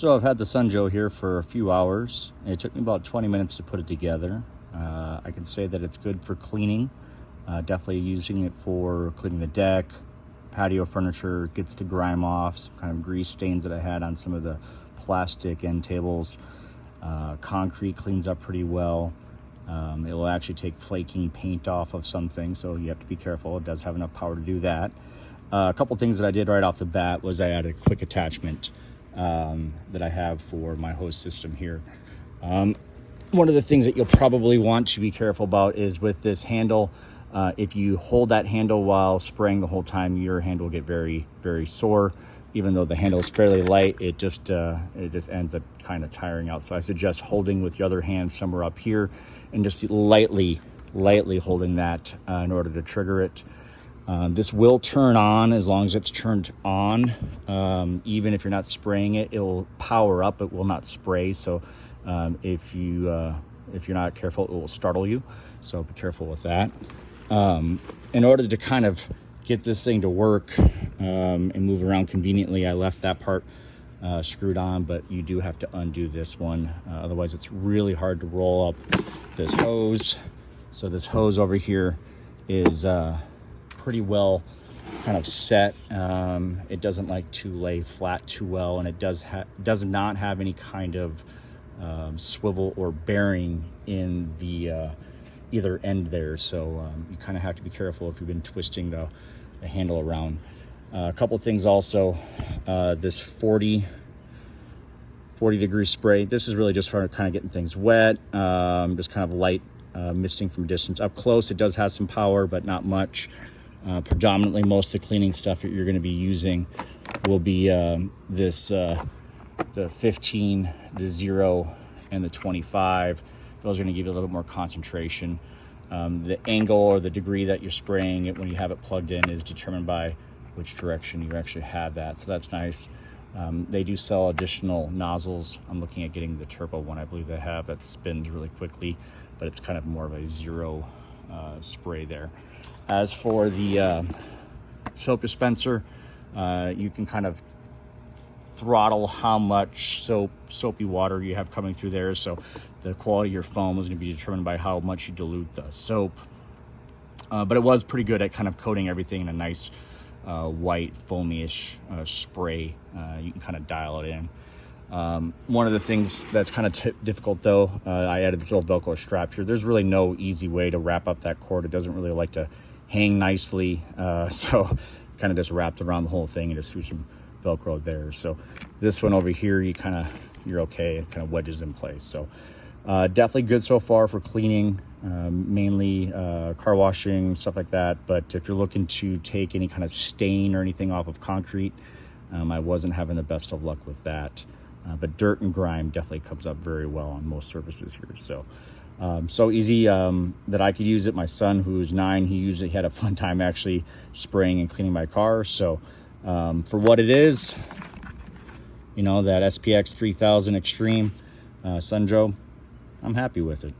So I've had the Sunjo here for a few hours. It took me about 20 minutes to put it together. I can say that it's good for cleaning. Definitely using it for cleaning the deck, patio furniture, gets the grime off, some kind of grease stains that I had on some of the plastic end tables. Concrete cleans up pretty well. It will actually take flaking paint off of something, so you have to be careful. It does have enough power to do that. A couple things that I did right off the bat was I added a quick attachment that I have for my hose system here. One of the things that you'll probably want to be careful about is with this handle. If you hold that handle while spraying the whole time, your hand will get very, very sore. Even though the handle is fairly light, it just ends up kind of tiring out. So I suggest holding with your other hand somewhere up here and just lightly holding that in order to trigger it. This will turn on as long as it's turned on. Even if you're not spraying it, it will power up. It will not spray. So if you're not careful, it will startle you. So be careful with that. In order to kind of get this thing to work and move around conveniently, I left that part screwed on, but you do have to undo this one. Otherwise, it's really hard to roll up this hose. So this hose over here is pretty well kind of set. It doesn't like to lay flat too well, and it does not have any kind of swivel or bearing in the either end there. So you kind of have to be careful if you've been twisting the handle around. A couple things also, this 40 degree spray. This is really just for kind of getting things wet, just kind of light misting from a distance. Up close, it does have some power, but not much. Predominantly, most of the cleaning stuff that you're going to be using will be the 15, the 0, and the 25. Those are going to give you a little bit more concentration. The angle or the degree that you're spraying it when you have it plugged in is determined by which direction you actually have that. So that's nice. They do sell additional nozzles. I'm looking at getting the turbo one, I believe they have, that spins really quickly, but it's kind of more of a 0 spray there. As for the soap dispenser, you can kind of throttle how much soapy water you have coming through there. So the quality of your foam is going to be determined by how much you dilute the soap. But it was pretty good at kind of coating everything in a nice white foamy-ish spray. You can kind of dial it in. One of the things that's kind of difficult though, I added this little Velcro strap here. There's really no easy way to wrap up that cord. It doesn't really like to hang nicely. So kind of just wrapped around the whole thing and just threw some Velcro there. So this one over here, you're okay. It kind of wedges in place. So definitely good so far for cleaning, mainly car washing, stuff like that. But if you're looking to take any kind of stain or anything off of concrete, I wasn't having the best of luck with that. But dirt and grime definitely comes up very well on most surfaces here. So so easy that I could use it. My son, who's 9, he used it. He had a fun time actually spraying and cleaning my car. So for what it is, you know, that SPX 3000 XTREAM Sunjo, I'm happy with it.